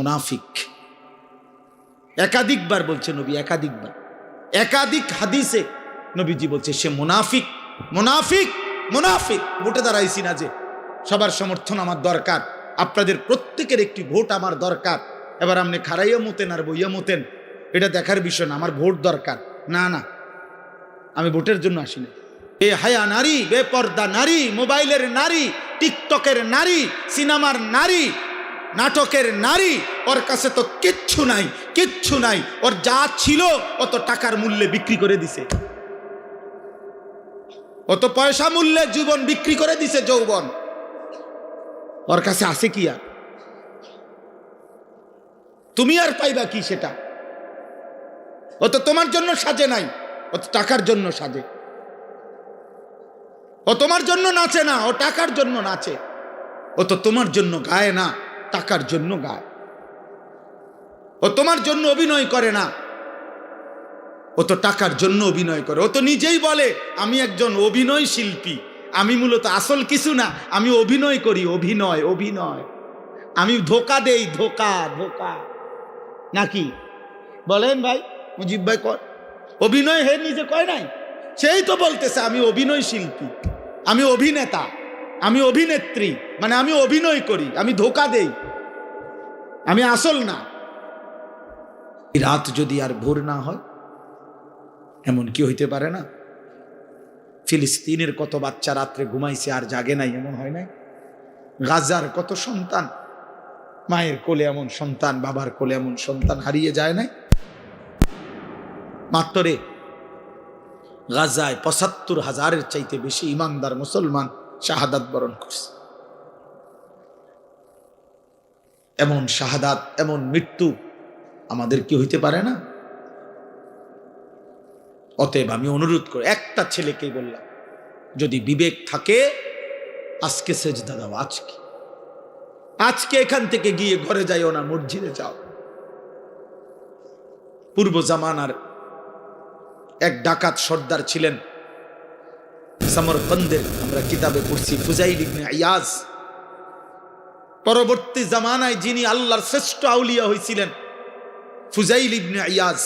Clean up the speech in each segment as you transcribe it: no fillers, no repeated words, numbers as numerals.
মুনাফিক। একাধিকবার বলছে নবী, একাধিকবার, একাধিক হাদিসে নবীজি বলছে সে মুনাফিক, মুনাফিক, মুনাফিক। ভোটে দাঁড়াইছি না যে, সবার সমর্থন আমার দরকার, আপনাদের প্রত্যেকের একটি ভোট আমার দরকার। এবার আপনি খারাইয়া মতেন আর বইয়া মতেন, এটা দেখার বিষয় না, আমার ভোট দরকার। না না, আমি ভোটের জন্য আসি না। এ হায়া নারী, বেপর্দা নারী, মোবাইলের নারী, টিকটকের নারী, সিনেমার নারী, নাটকের নারী, ওর কাছে তো কিচ্ছু নাই, কিচ্ছু নাই। ওর যা ছিল অত টাকার মূল্যে বিক্রি করে দিছে, অত পয়সা মূল্যে জীবন বিক্রি করে দিছে, যৌবন। ওর কাছে আছে কি আর? তুমি আর পাইবা কি সেটা? ও তো তোমার জন্য সাজে নাই, ও তো টাকার জন্য সাজে। ও তোমার জন্য নাচে না, ও টাকার জন্য নাচে। ও তো তোমার জন্য গায় না, টাকার জন্য গায়। ও তোমার জন্য অভিনয় করে না, ও তো টাকার জন্য অভিনয় করে। ও তো নিজেই বলে আমি একজন অভিনয় শিল্পী, আমি মূলত আসল কিছু না, আমি অভিনয় করি, অভিনয়, অভিনয়, আমি ধোকা দেই, ধোকা, ধোকা। নাকি বলেন ভাই মুজিব ভাই? অভিনয় হে নিজে কয় নাই, সেই তো বলতেছে আমি অভিনয় শিল্পী, আমি অভিনেতা, আমি অভিনেত্রী, মানে আমি অভিনয় করি, আমি ধোকা দেই, আমি আসল না। রাত যদি আর ভোর না হয়, এমন কি হইতে পারে না? ফিলিস্তিনের কত বাচ্চা রাত্রে ঘুমাইছে আর জাগে নাই, এমন হয় নাই? গাজার কত সন্তান, মায়ের কোলে এমন সন্তান, বাবার কোলে এমন সন্তান হারিয়ে যায় নাই? মাত্রে গাজায় ৭৫,০০০-এর চাইতে বেশি ইমানদার মুসলমান শাহাদাত বরণ করছে। এমন শাহাদাত, এমন মৃত্যু আমাদের কি হইতে পারে না? অতএব আমি অনুরোধ করি, একটা ছেলেকেই বললাম, যদি বিবেক থাকে আজকে সেজদা দাও, আজকে, আজকে এখান থেকে গিয়ে ঘরে যাইও না, মসজিদে যাও। পূর্ব জামানার এক ডাকাত সর্দার ছিলেন সমরকন্দের, আমরা কিতাবে পড়ছি, ফুজাইল ইবনে ইয়াজ। পরবর্তী জামানায় যিনি আল্লাহর শ্রেষ্ঠ আউলিয়া হয়েছিলেন ফুজাইল ইবনে ইয়াজ,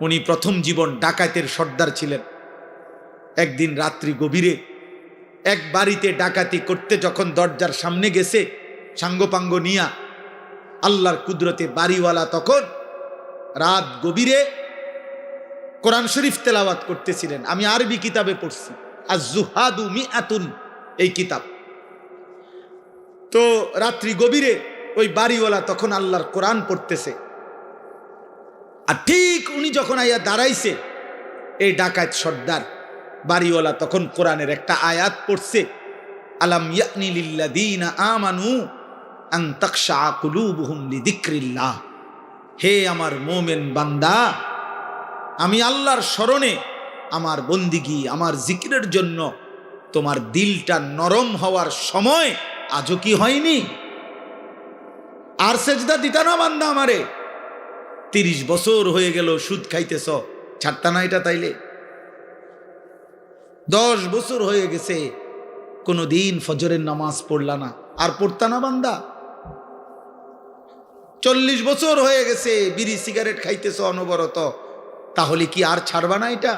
উনি প্রথম জীবন ডাকাতের সর্দার ছিলেন। একদিন রাত্রি গভীরে এক বাড়িতে ডাকাতি করতে যখন দরজার সামনে গেছে সাঙ্গপাঙ্গ নিয়া, আল্লাহর কুদরতে বাড়িওয়ালা তখন রাত গভীরে কোরআন শরীফ তেলাওয়াত করতেছিলেন। আমি আরবি কিতাবে পড়ছি, আজ-জুহাদু মিআতুন, এই কিতাব। তো রাত্রি গভীরে ওই বাড়িওয়ালা তখন আল্লাহর কোরআন পড়তেছে, আর ঠিক উনি যখন আইয়া দাঁড়াইছে, এই ডাকাত সর্দার বাড়িওয়ালা তখন কোরআনের একটা আয়াত পড়ছে, আলাম ইয়ানি লিল্লাযীনা আমানু আন তাখশা কুলুবুহুম লিযিকরিল্লাহ। হে আমার মুমিন বান্দা, আমি আল্লাহর স্মরণে, আমার বন্দিগি, আমার জিকিরের জন্য তোমার দিলটা নরম হওয়ার সময় আজও কি হয়নি? আর সেজদা দিতা না বান্দা আমারে? ৩০ বছর হয়ে গেল সুদ খাইতেছ, ছাড়তা না এটা? তাইলে ১০ বছর হয়ে গেছে কোনদিন ফজরের নামাজ পড়লা না, আর পড়তা না বান্দা? ৪০ বছর হয়ে গেছে বিড়ি সিগারেট খাইতেছ অনবরত, তাহলে কি আর ছাড়বা না এটা?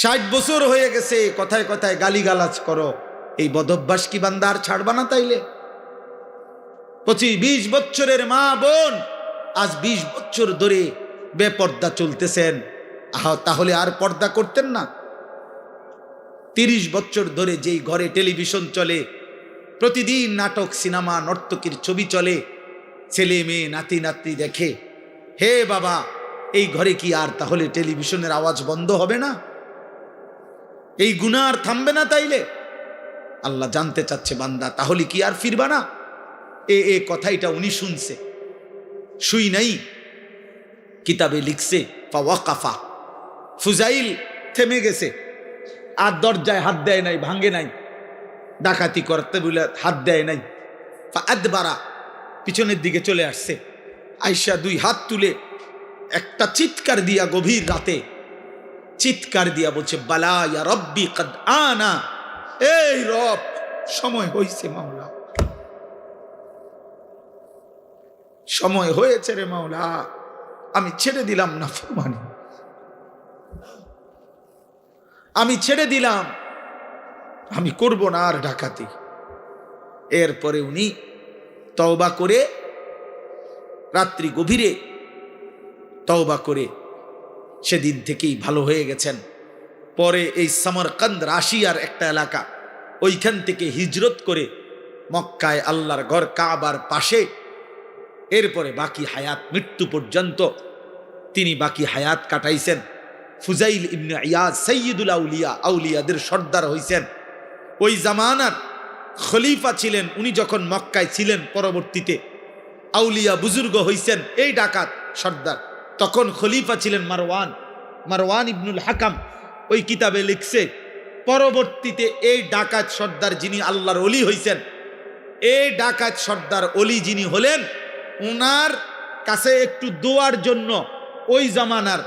৬০ বছর হয়ে গেছে কথায় কথায় গালিগালাজ করো, এই বদভ্যাস কি বান্দা আর ছাড়বা না? তাইলে ২৫-২০ বছরের মা বোন আজ ২০ বছর ধরে বেপর্দা চলতেছেন, তাহলে আর পর্দা করতেন না? ৩০ বছর ধরে যেই ঘরে টেলিভিশন চলে, প্রতিদিন নাটক, সিনেমা, নর্তকীর ছবি চলে, ছেলে মেয়ে নাতি নাতনি দেখে, হে বাবা, এই ঘরে কি আর তাহলে টেলিভিশনের আওয়াজ বন্ধ হবে না? এই গুনাহ আর থামবে না? তাইলে আল্লাহ জানতে চাচ্ছে, বান্দা তাহলে কি আর ফিরবা না? এ কথাইটা উনি শুনছে, শুই নাই, কিতাবে লিখছে ফাওয়াকাফা, ফুজাইল থেমে গেছে, আর দরজায় হাত দেয় নাই, ভাঙ্গে নাই, ডাকাতি করতে বলে হাত দেয় নাই। ফাআদবারা, পিছনের দিকে চলে আসছে, আয়েশা ২ হাত তুলে একটা চিৎকার দিয়া, গভীর রাতে চিৎকার দিয়া বলছে, বালা ইয়া রব্বি কদ আনা, এই রব সময় হইছে মাওলা, সময় হয়েছে রে মাওলা, আমি ছেড়ে দিলাম নাফরমানি, আমি ছেড়ে দিলাম, আমি করব না আর ডাকাতি। এরপরে উনি তওবা করে রাত্রি গভীরে তওবা করে সেদিন থেকেই ভালো হয়ে গেছেন। পরে এই সামারকান্দ রাশিয়ার একটা এলাকা, ওইখান থেকে হিজরত করে মক্কায় আল্লাহর ঘর কাবার পাশে, এরপরে বাকি হায়াত মৃত্যু পর্যন্ত তিনি বাকি হায়াত কাটাইছেন। ফুজাইল ইবনে ইয়াজ সাইয়্যিদুল আউলিয়া, আউলিয়াদের সর্দার হইছেন। ওই জামানার খলিফা ছিলেন উনি, যখন মক্কায় ছিলেন পরবর্তীতে আউলিয়া বুজুর্গ হইছেন এই ডাকাত সর্দার। তখন খলিফা ছিলেন মারওয়ান, মারওয়ান ইবনুল হাকাম। ওই কিতাবে লিখছে পরবর্তীতে এই ডাকাত সর্দার যিনি আল্লাহর ওলি হইছেন, এই ডাকাত সর্দার ওলি যিনি হলেন, ওনার কাছে একটু দোয়ার জন্য ওই জামানার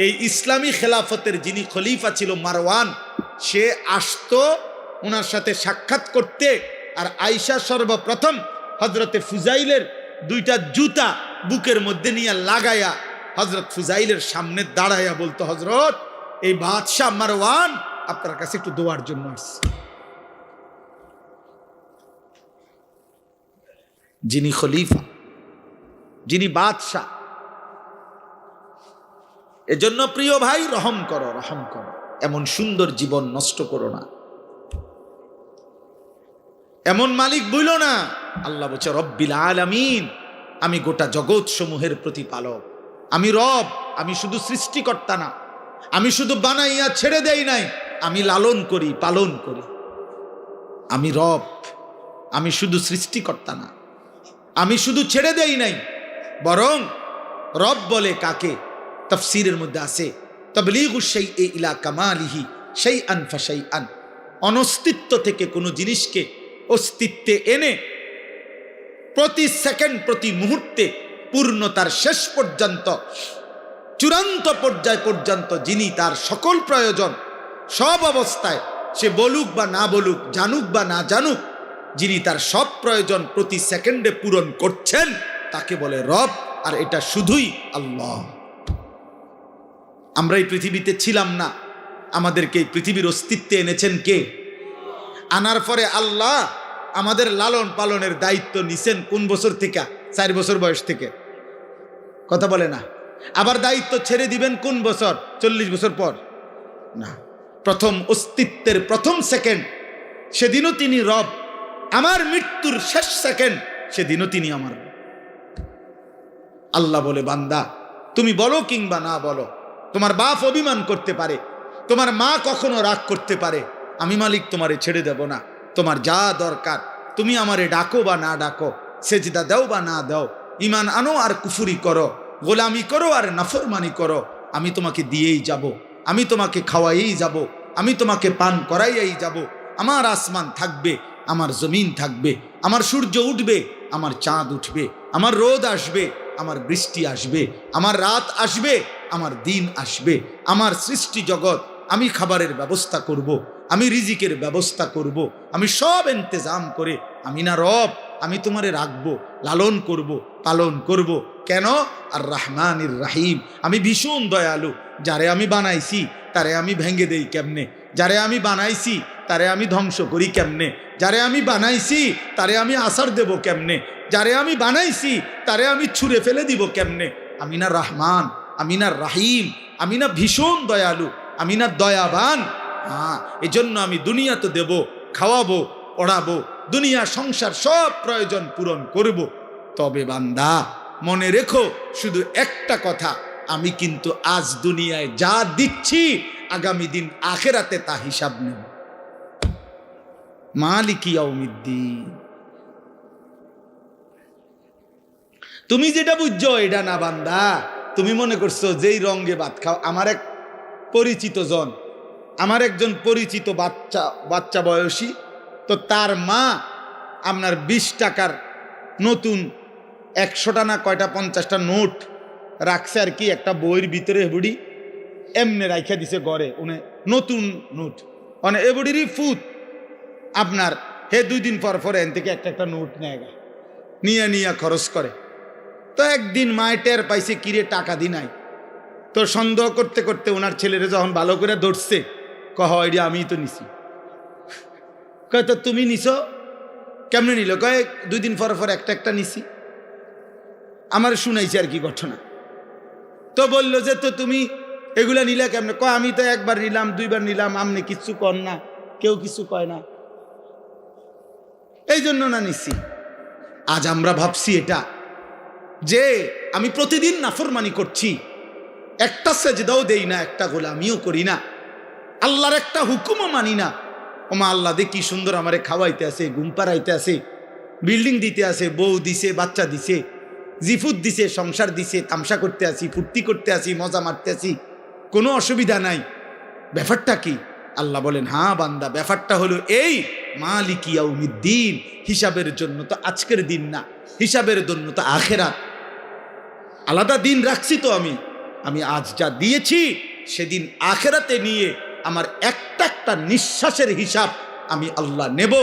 এই ইসলামী খেলাফতের যিনি খলিফা ছিল মারওয়ান, সে আসতো ওনার সাথে সাক্ষাৎ করতে। আর আয়েশা সর্বপ্রথম হজরতে ফুজাইলের দুইটা জুতা বুকের মধ্যে নিয়ে লাগাইয়া হজরত ফুজাইলের সামনে দাঁড়াইয়া বলতো, হজরত এই বাদশাহ মারওয়ান আপনার কাছে একটু দোয়ার জন্য আসছে। যিনি খলিফা, যিনি বাদশাহ। এজন্য প্রিয় ভাই, রহম করো, রহম করো, এমন সুন্দর জীবন নষ্ট করো না, এমন মালিক বইলো না। আল্লাহ বলছে রব্বিল আলামিন, আমি গোটা জগৎ সমূহের প্রতিপালক, আমি রব। আমি শুধু সৃষ্টিকর্তা না, আমি শুধু বানাইয়া ছেড়ে দেই নাই, আমি লালন করি, পালন করি। আমি রব, আমি শুধু সৃষ্টিকর্তা না, আমি শুধু ছেড়ে দেই নাই, বরং রব বলে কাকে? তাফসীরের মধ্যে আছে তাবলীগু শাইই ইলা কামালিহি শাইআন ফাশাইআন, অনস্তিত্ব থেকে কোনো জিনিসকে অস্তিত্বে এনে প্রতি সেকেন্ড প্রতি মুহূর্তে পূর্ণতার শেষ পর্যন্ত, চূড়ান্ত পর্যায় পর্যন্ত যিনি তার সকল প্রয়োজন সব অবস্থায়, সে বলুক বা না বলুক, জানুক বা না জানুক, যিনি তার সব প্রয়োজন প্রতি সেকেন্ডে পূরণ করছেন, তাকে বলে রব। আর এটা শুধুই আল্লাহ। আমরা এই পৃথিবীতে ছিলাম না, আমাদেরকে এই পৃথিবীর অস্তিত্বে এনেছেন কে? আনার পরে আল্লাহ আমাদের লালন পালনের দায়িত্ব নিছেন কোন বছর থেকে? 4 বছর বয়স থেকে। কথা বলে না। আবার দায়িত্ব ছেড়ে দিবেন কোন বছর? 40 বছর পর না, প্রথম অস্তিত্বের প্রথম সেকেন্ড, সেদিনও তিনি রব। আমার মৃত্যুর শেষ সেকেন্ড, সেদিনও তিনি আমার। আল্লাহ বলে, বান্দা তুমি বলো কিংবা না বলো, তোমার বাপ অভিমান করতে পারে, তোমার মা কখনো রাগ করতে পারে, আমি মালিক তোমারে ছেড়ে দেব না। তোমার যা দরকার তুমি আমারে ডাকো বা না ডাকো, সেজদা দাও বা না দাও, ঈমান আনো আর কুফরি করো, গোলামি করো আর নাফরমানি করো, আমি তোমাকে দিয়েই যাব, আমি তোমাকে খাওয়াইয়েই যাব, আমি তোমাকে পান করাইয়েই যাব। আমার আসমান থাকবে, আমার জমিন থাকবে, আমার সূর্য উঠবে, আমার চাঁদ উঠবে, আমার রোদ আসবে, আমার বৃষ্টি আসবে, আমার রাত আসবে, আমার দিন আসবে, আমার সৃষ্টি জগৎ, আমি খাবারের ব্যবস্থা করব, আমি রিজিকের ব্যবস্থা করব, আমি সব ইন্তজাম করে, আমি না রব, আমি তোমারে রাখবো, লালন করব, পালন করব। কেন? আর রহমানির রাহিম, আমি ভীষণ দয়ালু। যারে আমি বানাইছি তারে আমি ভেঙে দেই কেমনে? যারে আমি বানাইছি তারে আমি ধ্বংস করি কেমনে? যারে আমি বানাইছি তারে আমি আসার দেব কেমনে? যারে আমি বানাইছি তারে আমি ছুঁড়ে ফেলে দিব কেমনে? আমি না রহমান, আমি না রাহিম, আমি না ভীষণ দয়ালু, আমি না দয়াবান? হ্যাঁ, এজন্য আমি দুনিয়া তো দেব, খাওয়াবো, পড়াবো, দুনিয়া সংসার সব প্রয়োজন পূরণ করব। তবে বান্দা মনে রেখো শুধু একটা কথা, আমি কিন্তু আজ দুনিয়ায় যা দিচ্ছি আগামী দিন আখেরাতে তা হিসাব নেব। মালিকি ইয়াউমিদ্দিন। তুমি যেটা বুঝছো এটা না বান্দা, তুমি মনে করছো যেই রঙে ভাত খাও। আমার এক পরিচিত জন, আমার একজন পরিচিত বাচ্চা বয়সী, তো তার মা আপনার 20 টাকার নতুন 100টা না কয়টা 50টা নোট রাখছে আর কি একটা বইয়ের ভিতরে, বুড়ি এমনি রাইখা দিছে ঘরে, উনি নতুন নোট মানে এ বুড়িরই ফুত আপনার, হে 2 দিন পর পর এন থেকে একটা নোট নিয়ে খরচ করে। তো একদিন মায়ে টের পাইছে কিরে টাকা দি নাই। তো সন্দেহ করতে করতে ওনার ছেলেরা যখন ভালো করে ধরছে, কহ এটা আমি তো নিছি। কয় তো তুমি নিছো কেমনে নিল? কয় 2 দিন পর পর একটা একটা নিছি। আমার শুনাইছে আর কি ঘটনা। তো বললো যে তো তুমি এগুলা নিলে কেমনে? কয় আমি তো একবার নিলাম 2বার নিলাম, আমনে কিচ্ছু কর না, কেউ কিছু কয় না, এই জন্য না নিছি। আজ আমরা ভাবছি এটা যে আমি প্রতিদিন নাফরমানি করছি, একটা সেজদাও দেই না, একটা গোলামিও করি না, আল্লাহর একটা হুকুমও মানি না। ওমা আল্লাহ দে কি সুন্দর আমারে খাওয়াইতে আছে, ঘুম পাড়াইতে আছে, বিল্ডিং দিতে আছে, বউ দিছে, বাচ্চা দিছে, জিফুত দিছে, সংসার দিছে, তামসা করতে আসি, ফুর্তি করতে আসি, মজা মারতে আসি, কোনো অসুবিধা নাই। ব্যাপারটা কি? আল্লাহ বলেন, হ্যাঁ বান্দা, ব্যাপারটা হলো এই মালিক ইয়াউমিদ্দিন, হিসাবের জন্য তো আজকের দিন না, হিসাবের জন্য তো আখেরাত। আলাদা দিন রাখছি তো আমি আজ যা দিয়েছি সেদিন আখেরাতে নিয়ে আমার একটা একটা নিঃশ্বাসের হিসাব আমি আল্লাহ নেব।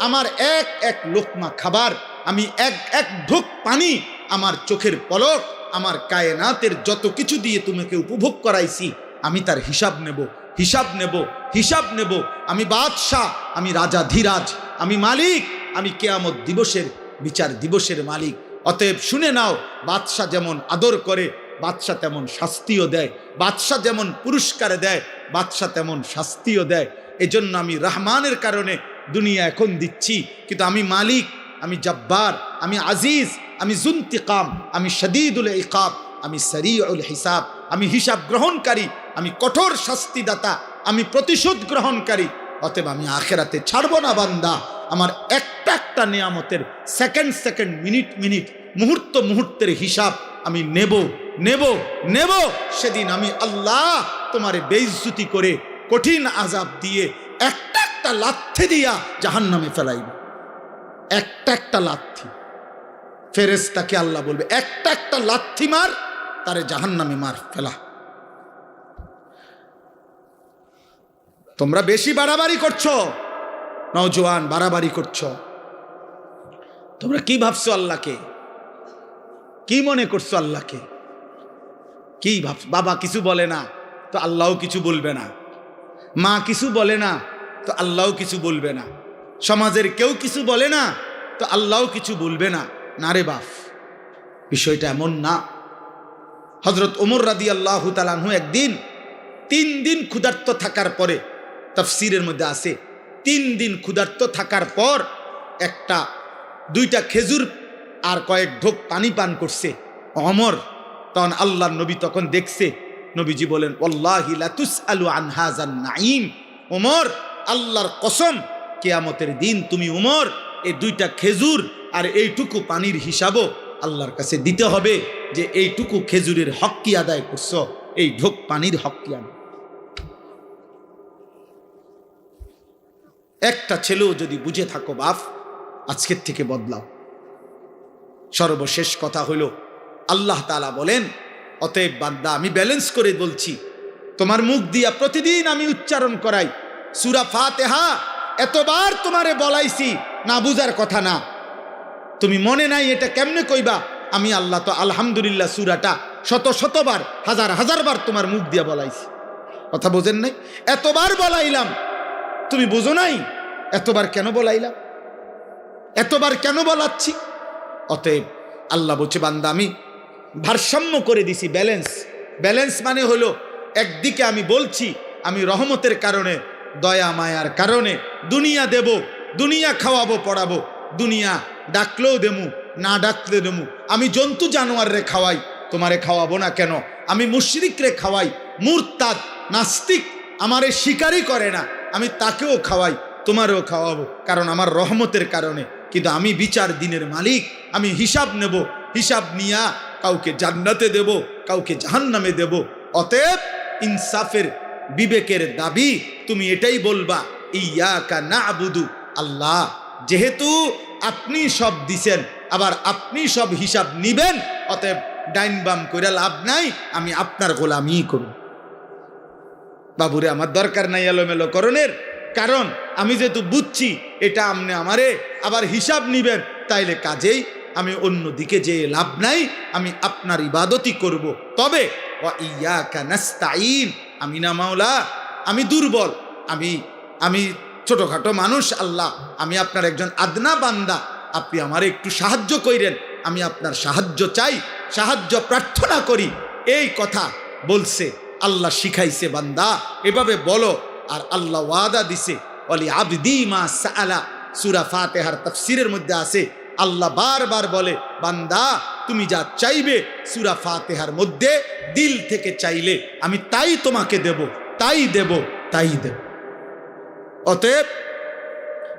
আমার এক এক লোকমা খাবার, আমি এক এক ঢোক পানি, আমার চোখের পলক, আমার কায়নাতের যত কিছু দিয়ে তোমাকে উপভোগ করাইছি, আমি তার হিসাব নেব, হিসাব নেব, হিসাব নেব। আমি বাদশাহ, আমি রাজা ধীরাজ, আমি মালিক, আমি কিয়ামত দিবসের বিচার দিবসের মালিক। অতএব শুনে নাও, বাদশাহ যেমন আদর করে বাদশাহ তেমন শাস্তিও দেয়, বাদশাহ যেমন পুরস্কার দেয় বাদশাহ তেমন শাস্তিও দেয়। এজন্য আমি রহমানের কারণে দুনিয়া এখন দিচ্ছি, কিন্তু আমি মালিক, আমি জব্বার, আমি আজিজ, আমি জুন্তিকাম, আমি শদীদুল ইকাব, আমি সরিউল হিসাব, আমি হিসাব গ্রহণকারী, আমি কঠোর শাস্তিদাতা, আমি প্রতিশোধ গ্রহণকারী। অতএব আমি আখেরাতে ছাড়ব না বান্দা। আমার একটা একটা নিয়ামতের সেকেন্ড সেকেন্ড, মিনিট মিনিট, মুহূর্ত মুহূর্তের হিসাব আমি নেব নেব নেব। সেদিন আমি আল্লাহ তোমারে বেইজ্জতি করে কঠিন আযাব দিয়ে একটা একটা লাথি দিয়া জাহান্নামে ফেলাইব। একটা একটা লাথি, ফেরেশতাকে আল্লাহ বলবে একটা একটা লাথি মার, তারে জাহান্নামে মার ফেলা। তোমরা বেশি বাড়াবাড়ি করছো, নওজোয়ান বাড়াবাড়ি করছো। তোমরা কি ভাবছো আল্লাহকে? কি মনে করছো আল্লাহকে? কি ভাবছো? বাবা কিছু বলে না তো আল্লাহও কিছু বলবে না, মা কিছু বলে না তো আল্লাহও কিছু বলবে না, সমাজের কেউ কিছু বলে না তো আল্লাহও কিছু বলবে না। না রে বাপ, বিষয়টা এমন না। হযরত ওমর রাদিয়াল্লাহু তাআলা আনহু একদিন 3 দিন ক্ষুধার্ত থাকার পরে, তাফসীরের মধ্যে আছে 3 দিন ক্ষুধার্ত থাকার পর একটা 2টা খেজুর আর কয়েক ঢোক পানি পান করছে ওমর। তখন আল্লাহর নবী তখন দেখছে, নবীজি বলেন, ওয়াল্লাহি লা তুসআলু আন হাযান নাঈম। ওমর, আল্লাহর কসম, কিয়ামতের দিন তুমি ওমর এই 2টা খেজুর আর এইটুকু পানির হিসাবও আল্লাহর কাছে দিতে হবে, যে এইটুকু খেজুরের হক কি আদায় করছো, এই ঢোক পানির হক কি আদায়। একটা ছেলেও যদি বুঝে থাকো বাপ, আজকের থেকে বদলাও। সর্বশেষ কথা হলো, আল্লাহ তাআলা বলেন, অতএব বান্দা, আমি ব্যালেন্স করে বলছি, তোমার মুখ দিয়া প্রতিদিন আমি উচ্চারণ করাই সূরা ফাতিহা। এতবার তোমারে বলাইছি, না বুঝার কথা না, তুমি মনে নাই এটা কেমনে কইবা? আমি আল্লাহ তো আলহামদুলিল্লাহ সূরাটা শত শতবার, হাজার হাজারবার তোমার মুখ দিয়া বলাইছি। কথা বোঝেন নাই? এতবার বলাইলাম, তুমি বুঝো নাই? এতবার কেন বলাইলাম? এতবার কেন বলাচ্ছি? অতএব আল্লাহ বলছে, বান্দা আমি ভারসাম্য করে দিছি, ব্যালেন্স। ব্যালেন্স মানে হলো, একদিকে আমি বলছি আমি রহমতের কারণে, দয়া মায়ার কারণে দুনিয়া দেব, দুনিয়া খাওয়াবো পড়াবো, দুনিয়া ডাকলেও দেমু, না ডাকলে দেমু। আমি জন্তু জানোয়াররে খাওয়াই, তোমারে খাওয়াবো না কেন? আমি মুশরিকরে খাওয়াই, মুরতাদ নাস্তিক আমারে স্বীকারই করে না, আমি তাকেও খাওয়াই, তোমারেও খাওয়াবো, কারণ আমার রহমতের কারণে। কিন্তু আমি বিচার দিনের মালিক, আমি হিসাব নেব, হিসাব নিয়া কাউকে জান্নাতে দেব, কাউকে জাহান্নামে দেব। অতএব ইনসাফের বিবেকের দাবি তুমি এটাই বলবা, ইয়াকা না'বুদু, আল্লাহ যেহেতু আপনি সব দিছেন, আবার আপনি সব হিসাব নিবেন, অতএব ডাইন বাম করে লাভ নাই, আমি আপনার গোলামি করব। বাবুরে, আমার দরকার নাই এলোমেলো করণের, কারণ আমি যেহেতু বুঝছি এটা আপনি আমারে আবার হিসাব নিবেন, তাইলে কাজেই আমি অন্য দিকে যে লাভ নাই, আমি আপনার ইবাদতই করব। তবে ওয়া ইয়াকা নাস্তাইন, আমি না মাওলা, আমি দুর্বল, আমি ছোটখাটো মানুষ আল্লাহ, আমি আপনার একজন আদনা বান্দা, আপনি আমার একটু সাহায্য কইরেন, আমি আপনার সাহায্য চাই, সাহায্য প্রার্থনা করি। এই কথা বলছে, আল্লাহ শিখাইছে বান্দা এভাবে বলো। আর আল্লাহ ওয়াদা দিছে ওয়ালি আবদি মা সাআলা, সূরা ফাতিহার তাফসীরের মধ্যে আছে, আল্লাহ বারবার বলে বান্দা তুমি যা চাইবে সূরা ফাতিহার মধ্যে দিল থেকে চাইলে আমি তাই তোমাকে দেব, তাই দেব, তাই দেব। অতএব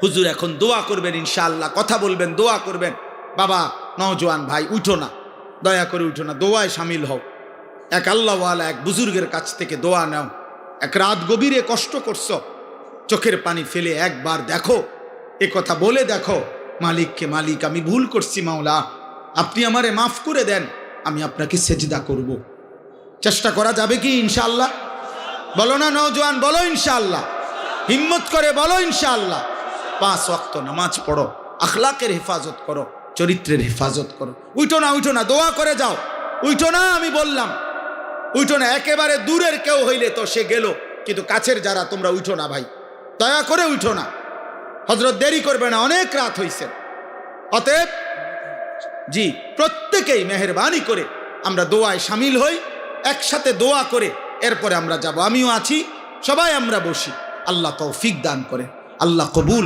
হুজুর এখন দোয়া করবেন ইনশাআল্লাহ, কথা বলবেন, দোয়া করবেন। বাবা নওজোয়ান ভাই উঠো না, দয়া করে উঠো না, দোয়ায় শামিল হও। এক আল্লাহওয়ালা এক বুজুর্গের কাছ থেকে দোয়া নাও। এক রাত গভীরে কষ্ট করছো, চোখের পানি ফেলে একবার দেখো, এ কথা বলে দেখো মালিককে, মালিক আমি ভুল করছি মাওলা, আপনি আমারে মাফ করে দেন, আমি আপনাকে সেজদা করব। চেষ্টা করা যাবে কি ইনশাআল্লাহ? বলো না নওজোয়ান, বলো ইনশাআল্লাহ, হিম্মত করে বলো ইনশাআল্লাহ। 5 ওয়াক্ত নামাজ পড়ো, আখলাকের হেফাজত করো, চরিত্রের হেফাজত করো। উঠো না, উঠো না, দোয়া করে যাও। উঠো না, আমি বললাম উঠো না। একেবারে দূরের কেউ হইলে তো সে গেল, কিন্তু কাছের যারা তোমরা উঠো না ভাই, দয়া করে উঠো না। হযরত দেরি করবে না, অনেক রাত হইছে। অতএব জি প্রত্যেকেই মেহেরবানি করে আমরা দোয়ায় শামিল হই, একসাথে দোয়া করে এরপরে আমরা যাব। আমিও আছি, সবাই আমরা বসি। আল্লাহ তৌফিক দান করে, আল্লাহ কবুল